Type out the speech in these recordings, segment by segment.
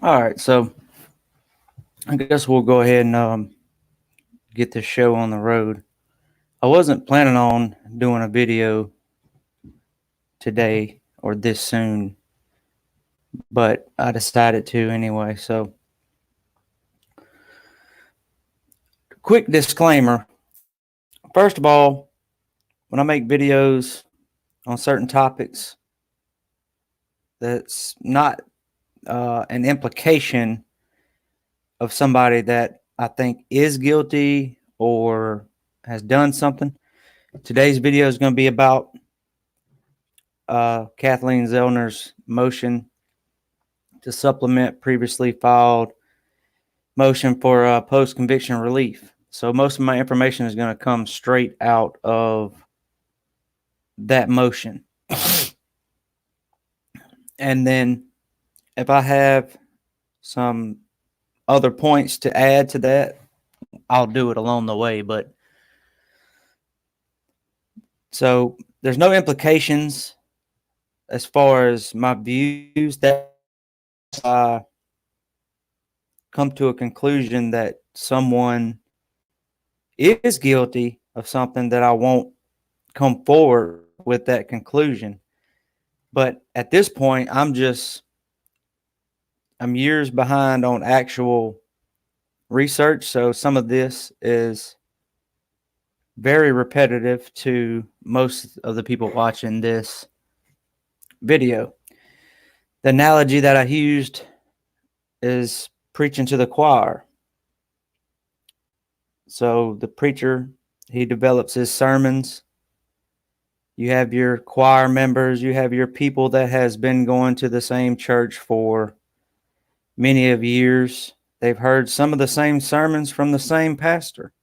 All right, so I guess we'll go ahead and get this show on the road. I wasn't planning on doing a video today or this soon, but I decided to anyway. So, quick disclaimer. First of all, when I make videos on certain topics, that's not an implication of somebody that I think is guilty or has done something. Today's video is going to be about Kathleen Zellner's motion to supplement previously filed motion for post-conviction relief. So most of my information is going to come straight out of that motion. And then if I have some other points to add to that, I'll do it along the way. But so there's no implications as far as my views that I come to a conclusion that someone is guilty of something, that I won't come forward with that conclusion. But at this point, I'm years behind on actual research. So some of this is very repetitive to most of the people watching this video. The analogy that I used is preaching to the choir. So the preacher, he develops his sermons. You have your choir members, you have your people that has been going to the same church for many of years. They've heard some of the same sermons from the same pastor.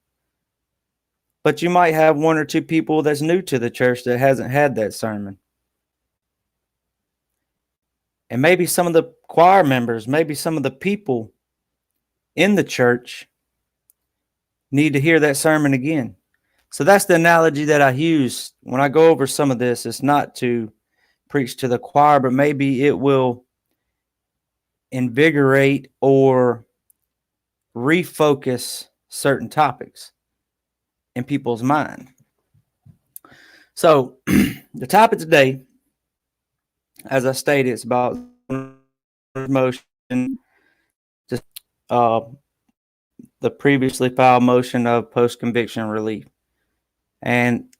But you might have one or two people that's new to the church that hasn't had that sermon. And maybe some of the choir members, maybe some of the people in the church need to hear that sermon again. So that's the analogy that I use when I go over some of this. It's not to preach to the choir, but maybe it will invigorate or refocus certain topics in people's mind. So the topic today, as I stated, it's about motion, just the previously filed motion of post-conviction relief. And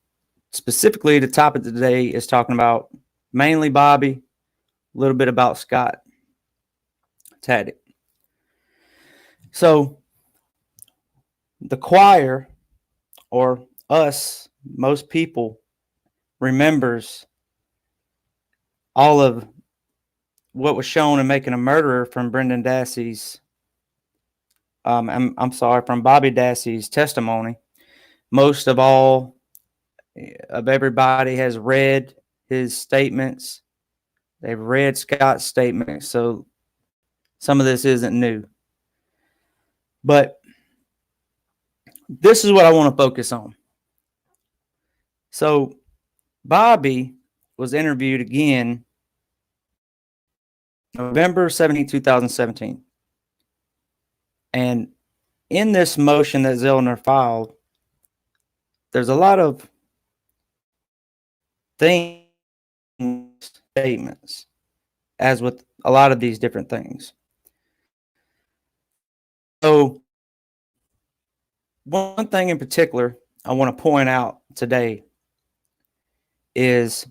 specifically, the topic today is talking about mainly Bobby, a little bit about Scott Taddick. So the choir, or us, most people, remembers all of what was shown in Making a Murderer from Brendan Dassey's, I'm sorry, from Bobby Dassey's testimony. Most of all of everybody has read his statements. They've read Scott's statements, so some of this isn't new. But this is what I want to focus on. So Bobby was interviewed again November 17, 2017. And in this motion that Zellner filed, there's a lot of things, statements, as with a lot of these different things. So one thing in particular I want to point out today is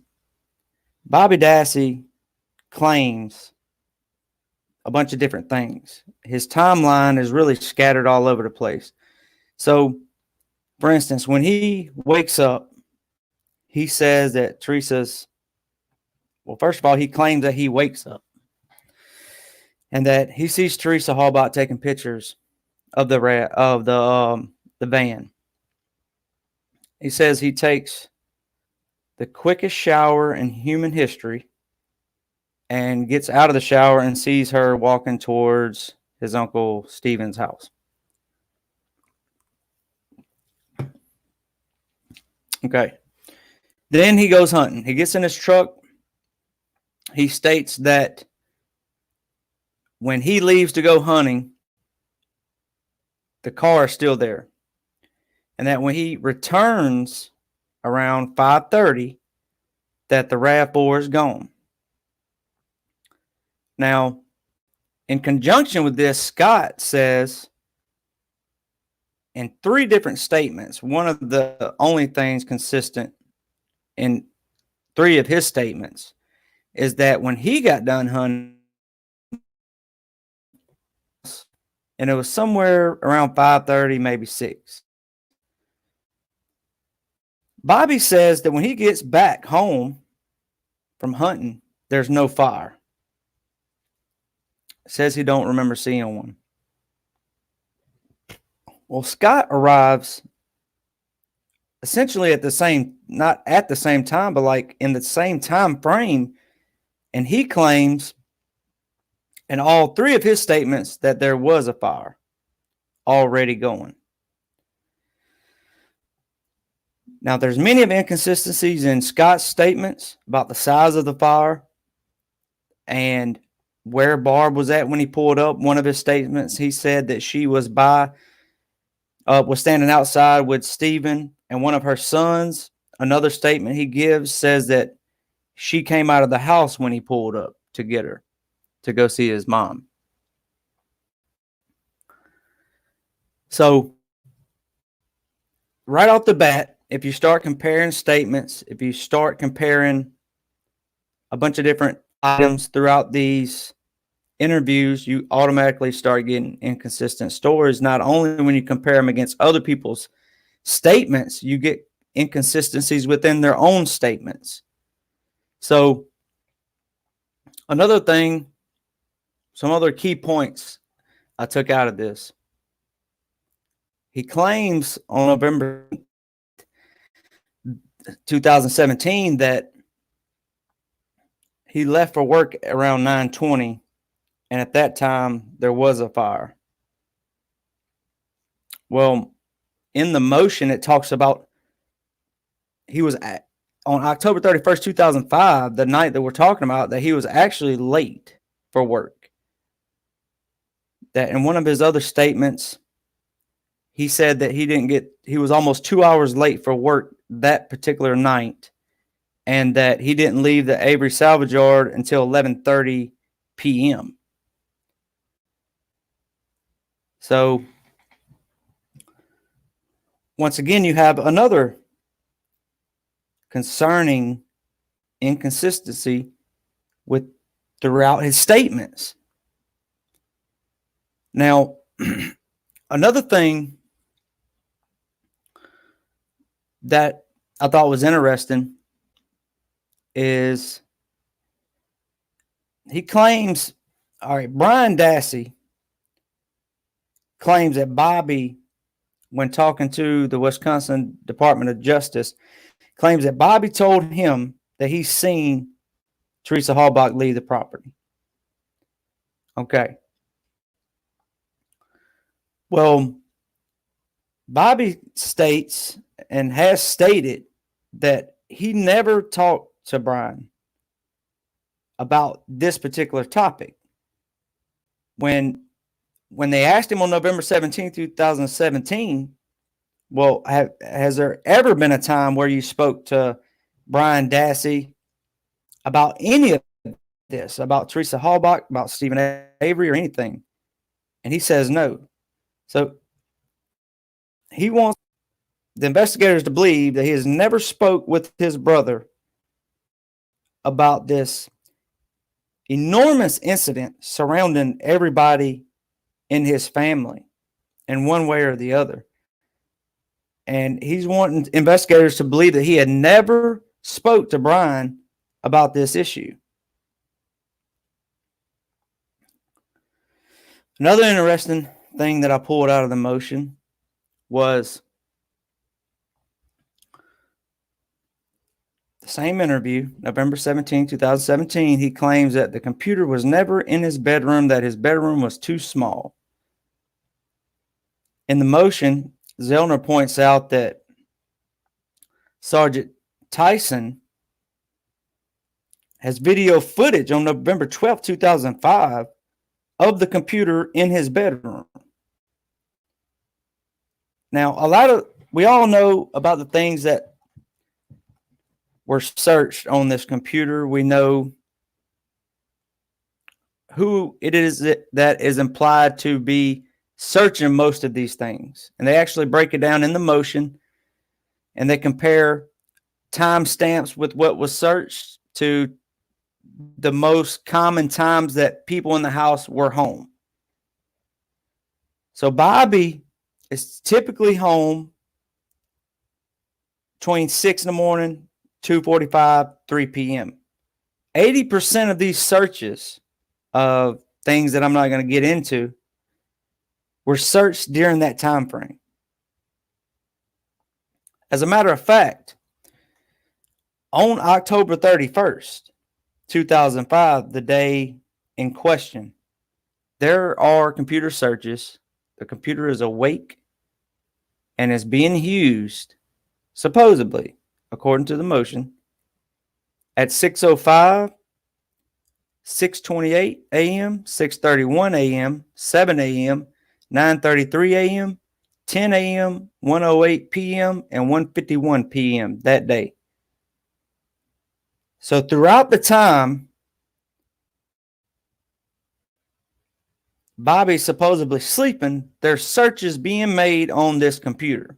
Bobby Dassey claims a bunch of different things. His timeline is really scattered all over the place. So, for instance, when he wakes up, he says that first of all, he claims that he wakes up and that he sees Teresa Halbach taking pictures of the van. He says he takes the quickest shower in human history and gets out of the shower and sees her walking towards his Uncle Stephen's house. Okay. Then he goes hunting. He gets in his truck. He states that when he leaves to go hunting, the car is still there. And that when he returns around 5:30, that the RAV4 is gone. Now, in conjunction with this, Scott says in 3 different statements, one of the only things consistent in 3 of his statements is that when he got done hunting, and it was somewhere around 5:30, maybe 6. Bobby says that when he gets back home from hunting, there's no fire. Says he don't remember seeing one. Well, Scott arrives essentially at the same, not at the same time, but like in the same time frame, and he claims in all 3 of his statements that there was a fire already going. Now, there's many of inconsistencies in Scott's statements about the size of the fire and where Barb was at when he pulled up. One of his statements, he said that she was was standing outside with Stephen and one of her sons. Another statement he gives says that she came out of the house when he pulled up to get her to go see his mom. So, right off the bat, if you start comparing statements, if you start comparing a bunch of different items throughout these interviews, you automatically start getting inconsistent stories. Not only when you compare them against other people's statements, you get inconsistencies within their own statements. So, another thing, some other key points I took out of this. He claims on November 2017 that he left for work around 9:20, and at that time there was a fire. Well, in the motion it talks about he was on October 31st, 2005, the night that we're talking about, that he was actually late for work. That in one of his other statements, he said that he was almost 2 hours late for work that particular night, and that he didn't leave the Avery salvage yard until 11:30 p.m. So, once again, you have another concerning inconsistency throughout his statements. Now, another thing that I thought was interesting is he claims, Brian Dassey claims that Bobby, when talking to the Wisconsin Department of Justice, claims that Bobby told him that he's seen Teresa Halbach leave the property. Okay. Well, Bobby states and has stated that he never talked to Brian about this particular topic. When they asked him on November 17, 2017, well, has there ever been a time where you spoke to Brian Dassey about any of this, about Teresa Halbach, about Stephen Avery, or anything? And he says no. So he wants the investigators to believe that he has never spoke with his brother about this enormous incident surrounding everybody in his family in one way or the other. And he's wanting investigators to believe that he had never spoke to Brian about this issue. Another interesting thing that I pulled out of the motion was the same interview, November 17, 2017. He claims that the computer was never in his bedroom, that his bedroom was too small. In the motion, Zellner points out that Sergeant Tyson has video footage on November 12, 2005 of the computer in his bedroom. Now, we all know about the things that were searched on this computer. We know who it is that is implied to be searching most of these things. And they actually break it down in the motion, and they compare timestamps with what was searched to the most common times that people in the house were home. So Bobby is typically home between 6 in the morning, 2:45, 3 p.m. 80% of these searches of things that I'm not going to get into were searched during that time frame. As a matter of fact, on October 31st, 2005, the day in question, there are computer searches. The computer is awake and is being used, supposedly, according to the motion, at 6:05, 6:28 a.m., 6:31 a.m., 7 a.m., 9:33 a.m., 10 a.m., 1:08 p.m., and 1:51 p.m. that day. So throughout the time Bobby's supposedly sleeping, there's searches being made on this computer.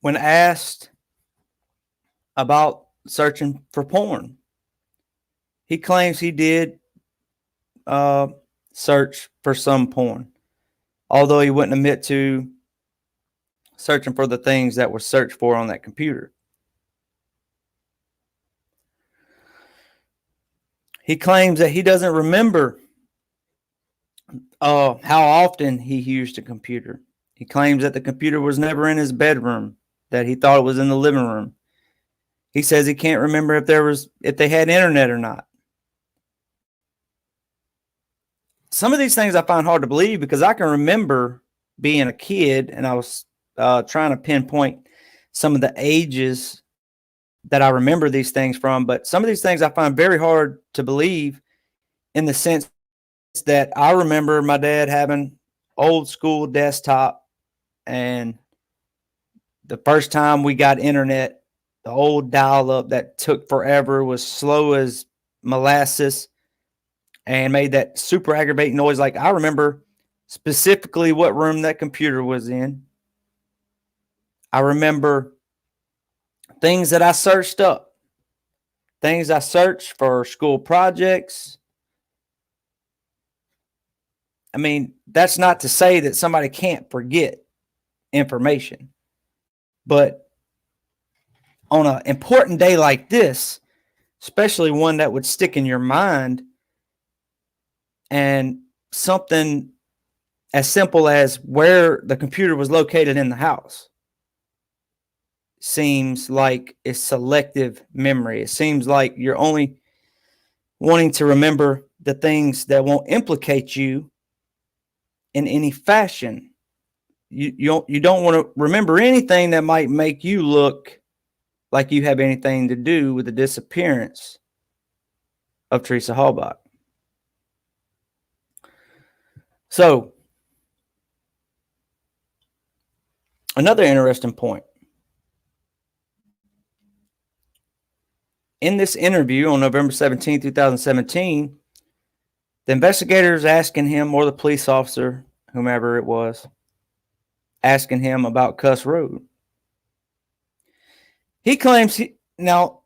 When asked about searching for porn, he claims he did search for some porn, although he wouldn't admit to searching for the things that were searched for on that computer. He claims that he doesn't remember how often he used a computer. He claims that the computer was never in his bedroom, that he thought it was in the living room. He says he can't remember if they had internet or not. Some of these things I find hard to believe because I can remember being a kid and I was trying to pinpoint some of the ages that I remember these things from. But some of these things I find very hard to believe in the sense that I remember my dad having old school desktop, and the first time we got internet, the old dial up that took forever, was slow as molasses and made that super aggravating noise. Like, I remember specifically what room that computer was in. I remember things that I searched up, things I searched for school projects. I mean, that's not to say that somebody can't forget information, but on an important day like this, especially one that would stick in your mind, and something as simple as where the computer was located in the house, seems like it's selective memory. It seems like you're only wanting to remember the things that won't implicate you in any fashion. You don't want to remember anything that might make you look like you have anything to do with the disappearance of Teresa Halbach. So, another interesting point. In this interview on November 17, 2017, the investigators asking him, or the police officer, whomever it was, asking him about Cuss Road. He claims now,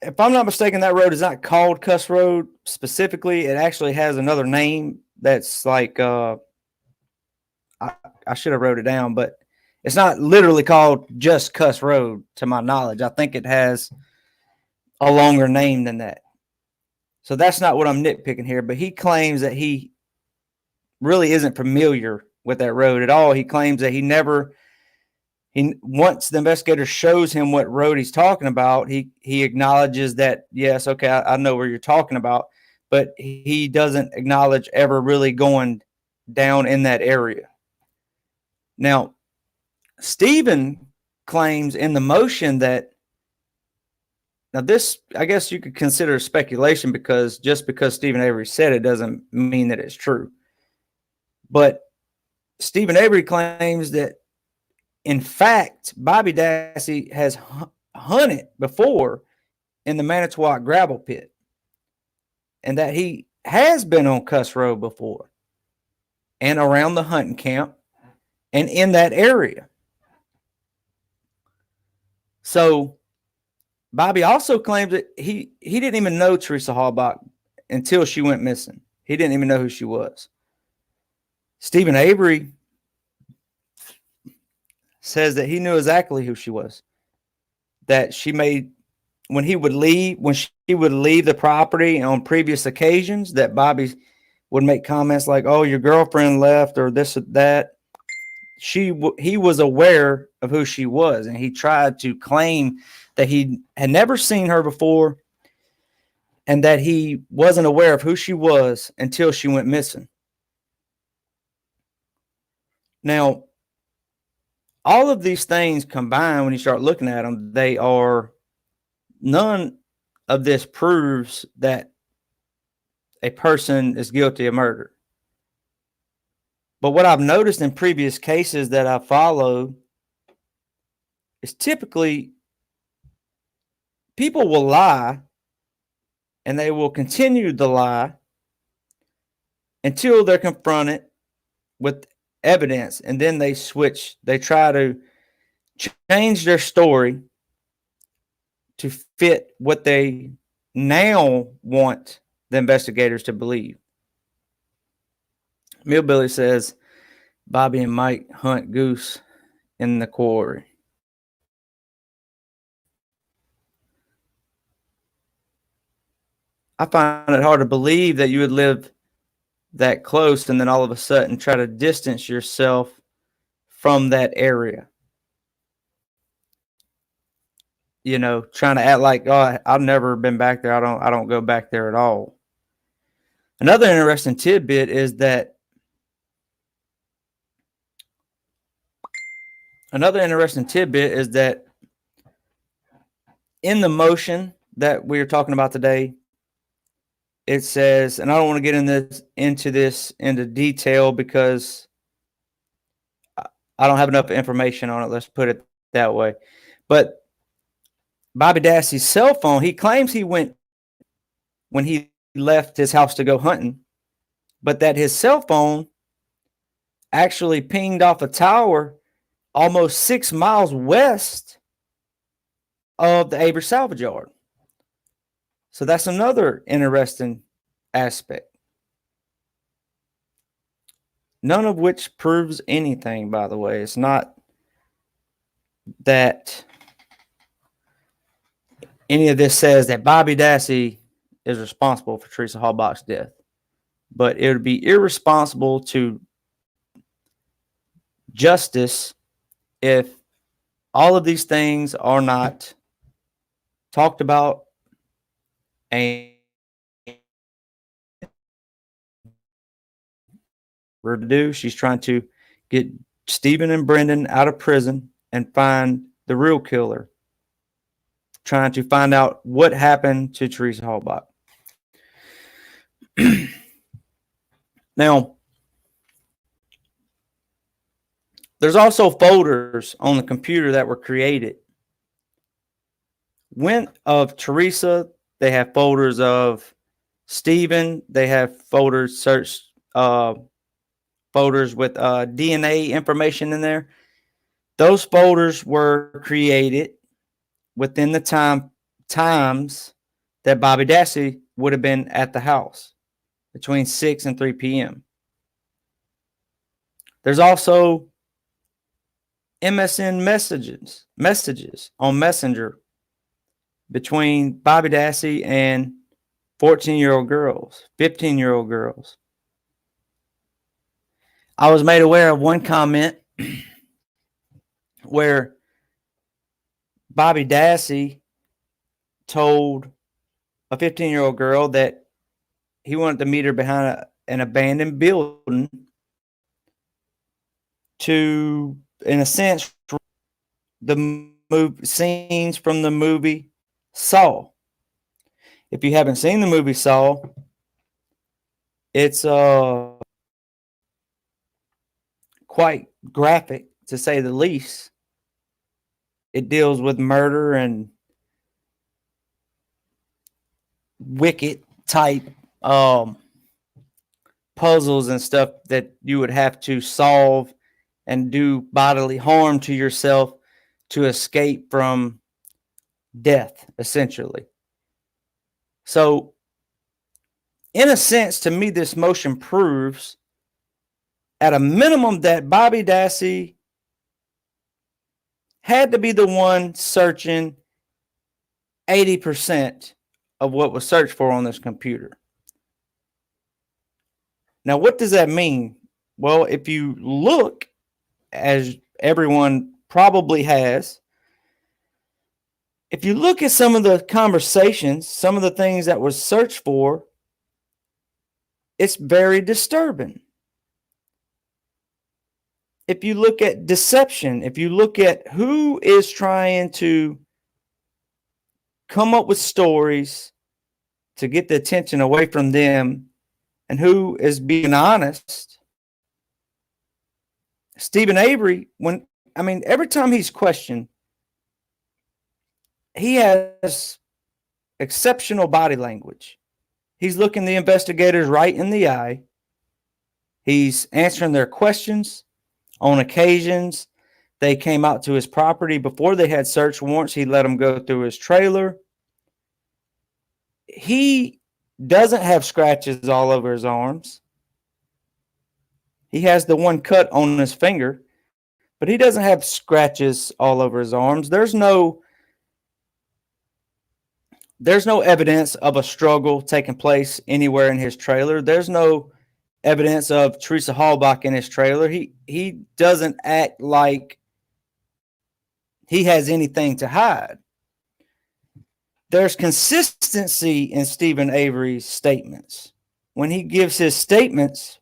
if I'm not mistaken, that road is not called Cuss Road specifically. It actually has another name that's like, I should have wrote it down, but it's not literally called just Cuss Road to my knowledge. I think it has a longer name than that. So that's not what I'm nitpicking here, but he claims that he really isn't familiar with that road at all. He claims that once the investigator shows him what road he's talking about, he acknowledges that, yes, okay, I know where you're talking about, but he doesn't acknowledge ever really going down in that area. Now, Stephen claims in the motion that Now, this, I guess you could consider speculation, because just because Stephen Avery said it doesn't mean that it's true. But Stephen Avery claims that, in fact, Bobby Dassey has hunted before in the Manitowoc gravel pit, and that he has been on Cuss Road before and around the hunting camp and in that area. So Bobby also claims that he didn't even know Teresa Halbach until she went missing. He didn't even know who she was. Stephen Avery says that he knew exactly who she was. That she made, when she would leave the property on previous occasions, that Bobby would make comments like, "Oh, your girlfriend left," or this or that. He was aware of who she was, and he tried to claim that he had never seen her before and that he wasn't aware of who she was until she went missing. Now, all of these things combined, when you start looking at them, none of this proves that a person is guilty of murder. But what I've noticed in previous cases that I followed is typically people will lie, and they will continue to lie until they're confronted with evidence, and then they switch. They try to change their story to fit what they now want the investigators to believe. Millbilly says Bobby and Mike hunt goose in the quarry. I find it hard to believe that you would live that close and then all of a sudden try to distance yourself from that area. You know, trying to act like, "Oh, I've never been back there. I don't go back there at all." Another interesting tidbit is that in the motion that we are talking about today, it says, and I don't want to get into detail because I don't have enough information on it. Let's put it that way. But Bobby Dassey's cell phone, he claims he went when he left his house to go hunting, but that his cell phone actually pinged off a tower almost 6 miles west of the Avery salvage yard. So that's another interesting aspect. None of which proves anything, by the way. It's not that any of this says that Bobby Dassey is responsible for Teresa Halbach's death. But it would be irresponsible to justice if all of these things are not talked about and she's trying to get Stephen and Brendan out of prison and find the real killer, trying to find out what happened to Teresa Halbach. Now, there's also folders on the computer that were created. Of Teresa, they have folders of Stephen. They have folders with DNA information in there. Those folders were created within the times that Bobby Dassey would have been at the house, between 6 and 3 p.m. There's also MSN messages on Messenger between Bobby Dassey and 14-year-old girls, 15-year-old girls. I was made aware of one comment where Bobby Dassey told a 15-year-old girl that he wanted to meet her behind an abandoned building to, in a sense, the scenes from the movie Saw. If you haven't seen the movie Saw, it's quite graphic to say the least. It deals with murder and wicked type puzzles and stuff that you would have to solve and do bodily harm to yourself to escape from death, essentially. So, in a sense, to me, this motion proves at a minimum that Bobby Dassey had to be the one searching 80% of what was searched for on this computer. Now, what does that mean? Well, if you look, as everyone probably has, if you look at some of the conversations, some of the things that was searched for, it's very disturbing. If you look at deception, if you look at who is trying to come up with stories to get the attention away from them and who is being honest, Stephen Avery, every time he's questioned, he has exceptional body language. He's looking the investigators right in the eye. He's answering their questions. On occasions, they came out to his property before they had search warrants. He let them go through his trailer. He doesn't have scratches all over his arms. He has the one cut on his finger, but he doesn't have scratches all over his arms. There's no evidence of a struggle taking place anywhere in his trailer. There's no evidence of Teresa Halbach in his trailer. He doesn't act like he has anything to hide. There's consistency in Stephen Avery's statements. When he gives his statements,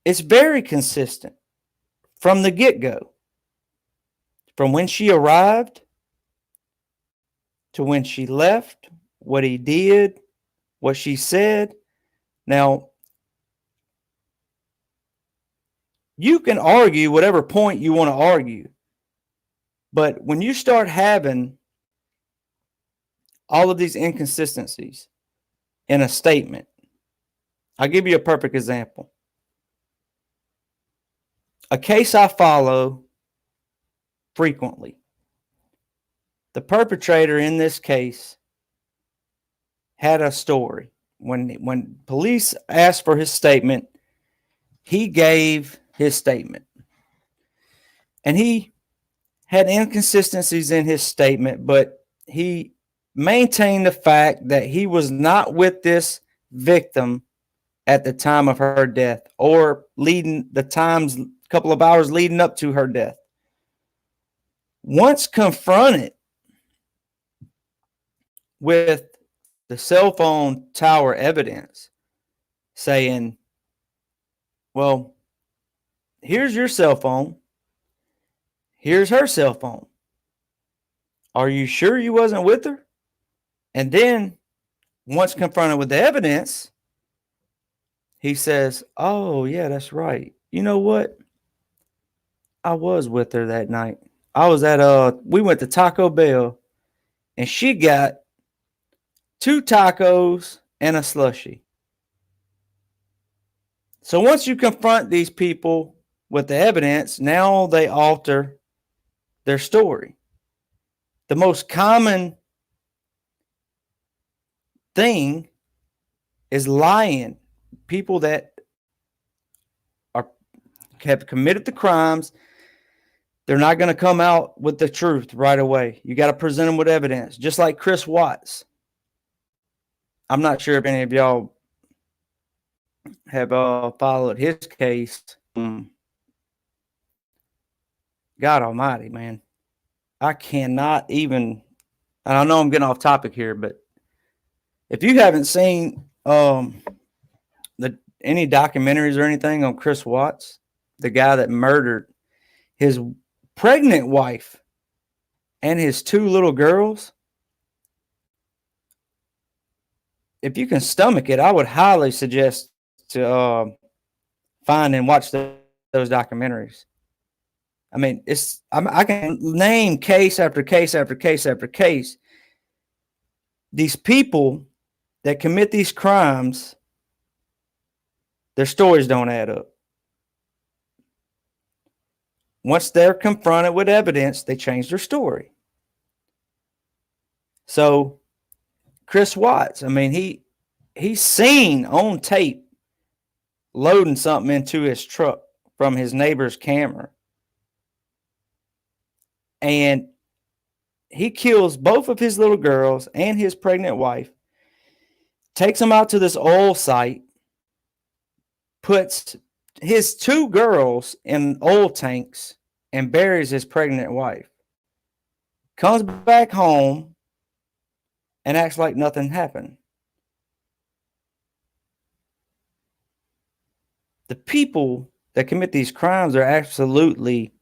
it's very consistent from the get-go. From when she arrived to when she left, what he did, what she said. Now, you can argue whatever point you want to argue, but when you start having all of these inconsistencies in a statement, I'll give you a perfect example. A case I follow frequently. The perpetrator in this case had a story. When police asked for his statement, he gave his statement. And he had inconsistencies in his statement, but he maintained the fact that he was not with this victim at the time of her death or couple of hours leading up to her death. Once confronted with the cell phone tower evidence saying, well, here's your cell phone. Here's her cell phone. Are you sure you wasn't with her? And then once confronted with the evidence, he says, oh, yeah, that's right. You know what? I was with her that night. I was we went to Taco Bell and she got 2 tacos and a slushie. So once you confront these people with the evidence, now they alter their story. The most common thing is lying. People that have committed the crimes, they're not going to come out with the truth right away. You got to present them with evidence, just like Chris Watts. I'm not sure if any of y'all have followed his case. God almighty, man. I cannot even, and I know I'm getting off topic here, but if you haven't seen any documentaries or anything on Chris Watts, the guy that murdered his pregnant wife and his 2 little girls, if you can stomach it, I would highly suggest to find and watch those documentaries. I mean, I can name case after case after case after case. These people that commit these crimes, their stories don't add up. Once they're confronted with evidence, they change their story. So Chris Watts, I mean, he's seen on tape loading something into his truck from his neighbor's camera. And he kills both of his little girls and his pregnant wife, takes them out to this oil site, puts his 2 girls in oil tanks, and buries his pregnant wife. Comes back home and acts like nothing happened. The people that commit these crimes are absolutely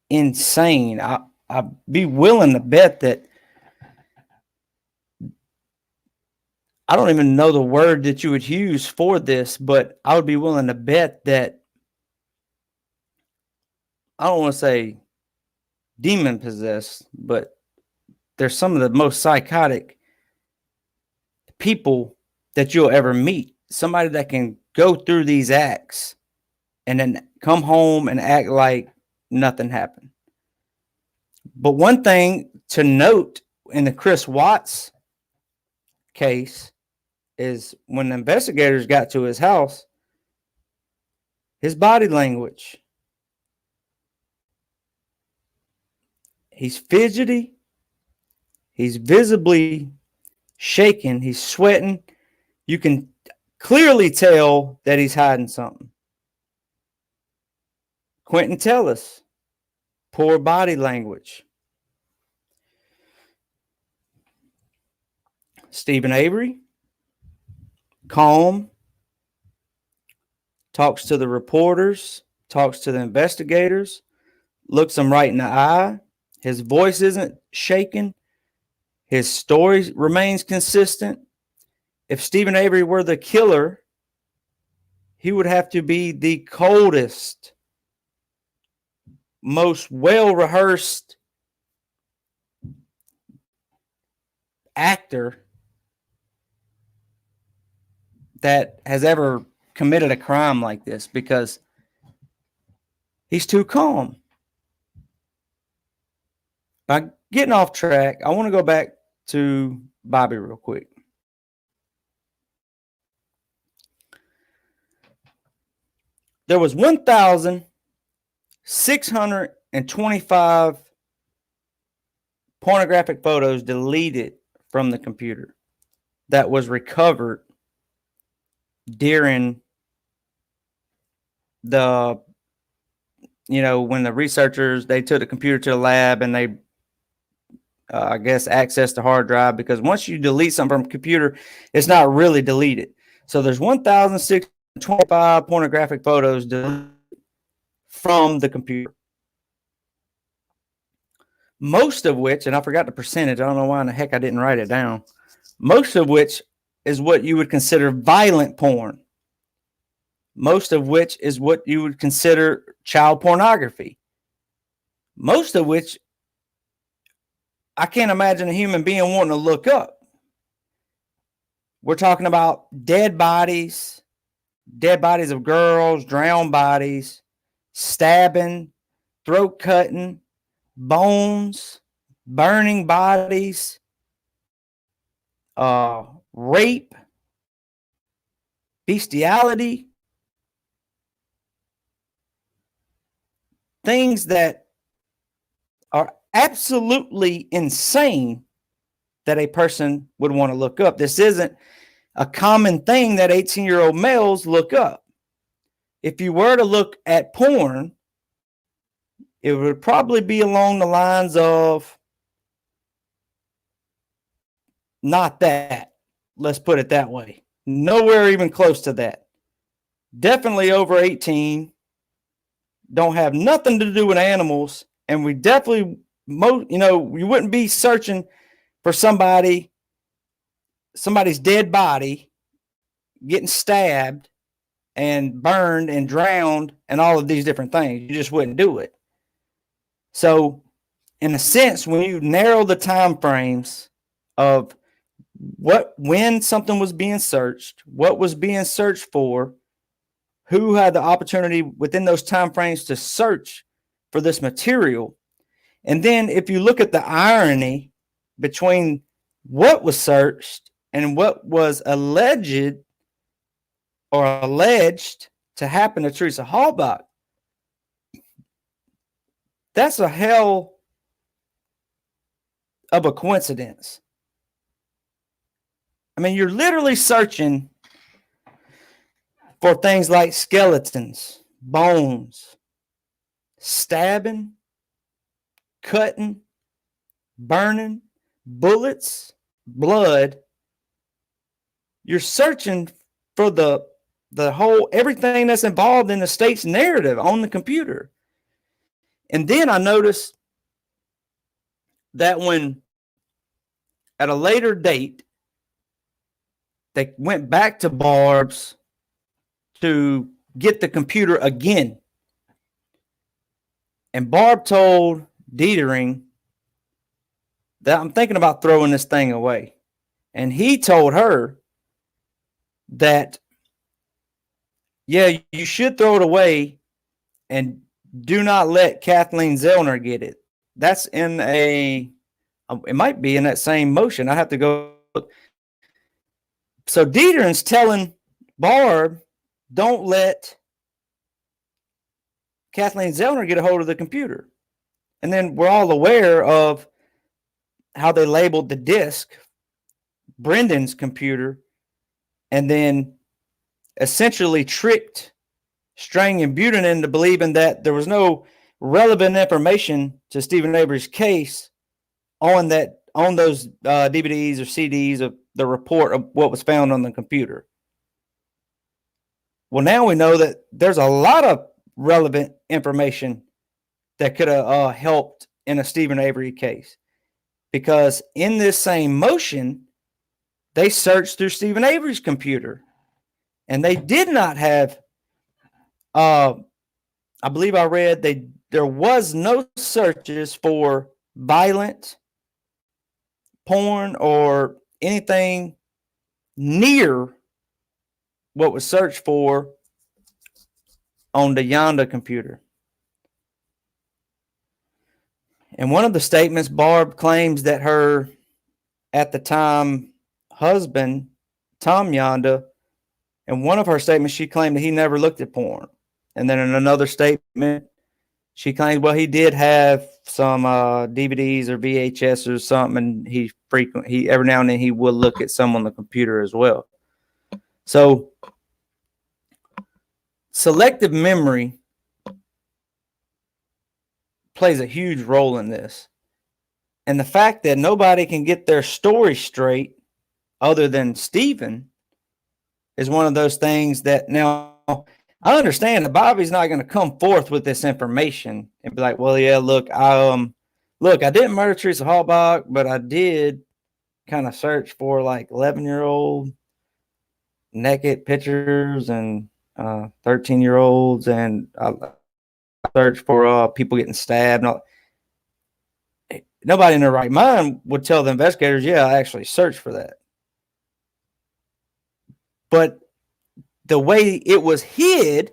insane. I'd be willing to bet that, I don't even know the word that you would use for this, but I would be willing to bet that, I don't want to say demon possessed, but they're some of the most psychotic people that you'll ever meet. Somebody that can go through these acts and then come home and act like nothing happened. But one thing to note in the Chris Watts case is when the investigators got to his house, his body language, he's fidgety, he's visibly shaking, he's sweating. You can clearly tell that he's hiding something. Quentin Tellis, poor body language. Stephen Avery, calm, talks to the reporters, talks to the investigators, looks them right in the eye. His voice isn't shaken. His story remains consistent. If Stephen Avery were the killer, he would have to be the coldest, most well-rehearsed actor that has ever committed a crime like this, because he's too calm. By getting off track, I want to go back to Bobby real quick. There was 1,625 pornographic photos deleted from the computer that was recovered during the, when the researchers, they took the computer to the lab and they, I guess, accessed the hard drive, because once you delete something from a computer, it's not really deleted. So there's 1,625 pornographic photos deleted from the computer. Most of which, and I forgot the percentage, I don't know why in the heck I didn't write it down. Most of which is what you would consider violent porn. Most of which is what you would consider child pornography. Most of which I can't imagine a human being wanting to look up. We're talking about dead bodies of girls, drowned bodies, stabbing, throat cutting, bones, burning bodies, rape, bestiality, things that are absolutely insane that a person would want to look up. This isn't a common thing that 18-year-old males look up. If you were to look at porn, it would probably be along the lines of not that. Let's put it that way. Nowhere even close to that. Definitely over 18. Don't have nothing to do with animals. And we definitely, you wouldn't be searching for somebody somebody's dead body getting stabbed and burned and drowned and all of these different things. You just wouldn't do it. So, in a sense, when you narrow the time frames of when something was being searched, what was being searched for, who had the opportunity within those time frames to search for this material, and then if you look at the irony between what was searched and what was alleged to happen to Teresa Halbach, that's a hell of a coincidence. I mean, you're literally searching for things like skeletons, bones, stabbing, cutting, burning, bullets, blood. You're searching for the whole, everything that's involved in the state's narrative on the computer. And then I noticed that when at a later date, they went back to Barb's to get the computer again. And Barb told Dietering that I'm thinking about throwing this thing away. And he told her that, yeah, you should throw it away and do not let Kathleen Zellner get it. That's in it might be in that same motion. I have to go. So Dietering's telling Barb, don't let Kathleen Zellner get a hold of the computer. And then we're all aware of how they labeled the disk, Brendan's computer, and then essentially tricked Strang and Butin into believing that there was no relevant information to Stephen Avery's case on those DVDs or CDs of the report of what was found on the computer. Well, now we know that there's a lot of relevant information that could have helped in a Stephen Avery case, because in this same motion, they searched through Stephen Avery's computer, and they did not have. I believe I read there was no searches for violent porn or anything near what was searched for on the Yonda computer. And one of the statements, Barb claims that her, at the time, husband, Tom Yonda, in one of her statements, she claimed that he never looked at porn. And then in another statement, she claimed, well, he did have some DVDs or VHS or something, and he every now and then he would look at some on the computer as well. So selective memory plays a huge role in this. And the fact that nobody can get their story straight other than Stephen is one of those things that, now I understand that Bobby's not going to come forth with this information and be like, well, yeah, look, I didn't murder Teresa Halbach, but I did kind of search for like 11-year-old naked pictures and 13-year-olds, and I searched for people getting stabbed. Nobody in their right mind would tell the investigators, yeah, I actually searched for that. But the way it was hid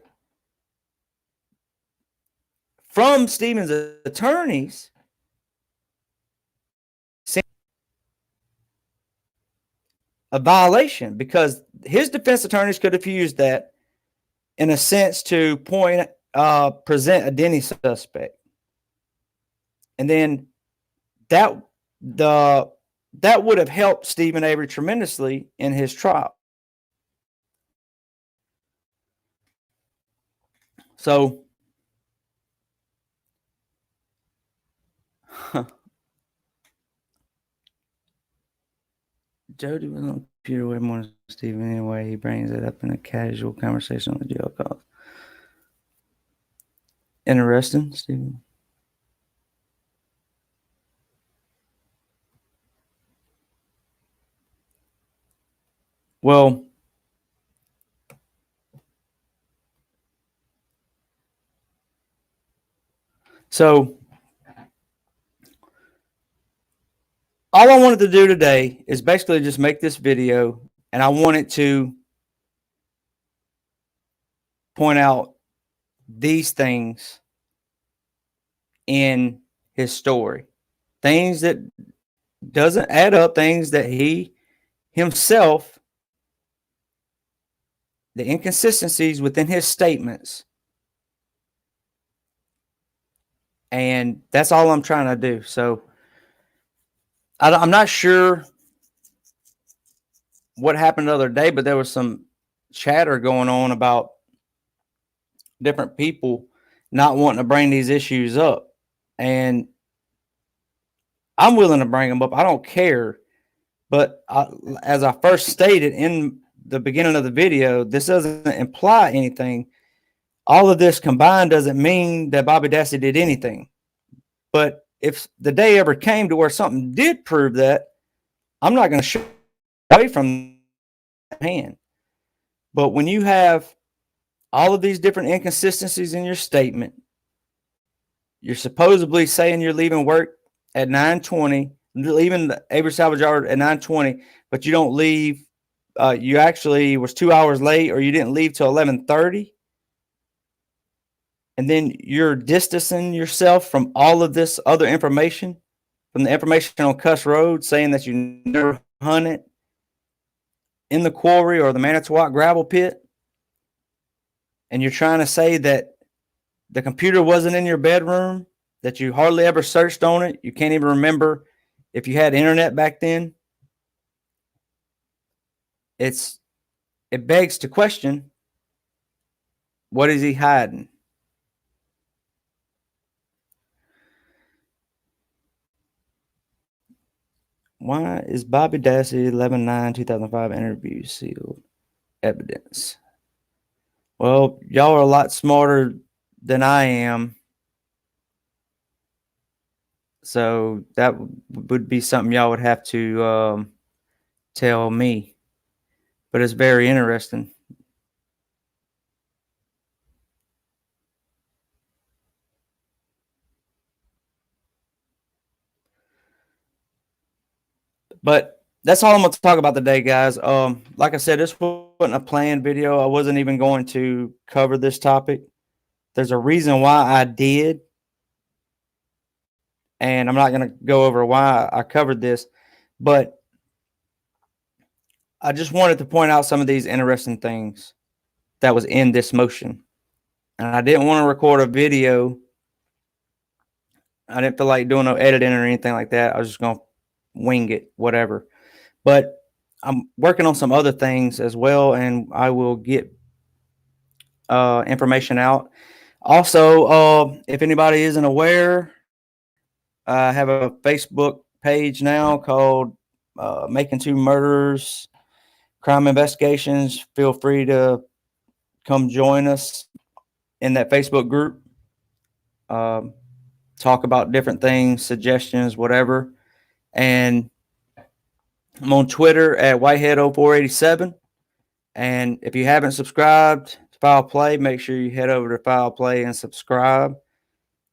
from Stephen's attorneys, a violation, because his defense attorneys could have used that in a sense to present a Denny suspect. And then that would have helped Stephen Avery tremendously in his trial. So Jody was on the computer way more than Stephen anyway. He brings it up in a casual conversation on the jail calls. Interesting, Stephen. Well, so all I wanted to do today is basically just make this video, and I wanted to point out these things in his story, things that doesn't add up, things that he himself, the inconsistencies within his statements. And that's all I'm trying to do. So I'm not sure what happened the other day, but there was some chatter going on about different people not wanting to bring these issues up. And I'm willing to bring them up. I don't care. But as I first stated in the beginning of the video, this doesn't imply anything. All of this combined doesn't mean that Bobby Dassey did anything. But if the day ever came to where something did prove that, I'm not going to shy away from that hand. But when you have all of these different inconsistencies in your statement, you're supposedly saying you're leaving work at 9:20, leaving the Avery Salvage Yard at 9:20, but you don't leave. You actually was 2 hours late, or you didn't leave till 11:30. And then you're distancing yourself from all of this other information, from the information on Cuss Road, saying that you never hunted in the quarry or the Manitowoc gravel pit. And you're trying to say that the computer wasn't in your bedroom, that you hardly ever searched on it. You can't even remember if you had internet back then. It begs to question, what is he hiding? Why is Bobby Dassey 11/9/2005 interview sealed? Evidence. Well, y'all are a lot smarter than I am. So that would be something y'all would have to tell me. But it's very interesting. But that's all I'm going to talk about today, guys. Like I said, this wasn't a planned video. I wasn't even going to cover this topic. There's a reason why I did, and I'm not going to go over why I covered this, but I just wanted to point out some of these interesting things that was in this motion. And I didn't want to record a video. I didn't feel like doing no editing or anything like that. I was just going to wing it, whatever. But I'm working on some other things as well, and I will get information out. Also, if anybody isn't aware, I have a Facebook page now called Making Two Murders Crime Investigations. Feel free to come join us in that Facebook group. Talk about different things, suggestions, whatever. And I'm on Twitter at Whitehead0487. And if you haven't subscribed to Foul Play, make sure you head over to Foul Play and subscribe.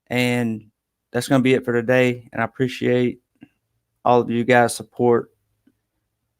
And that's going to be it for today. And I appreciate all of you guys' support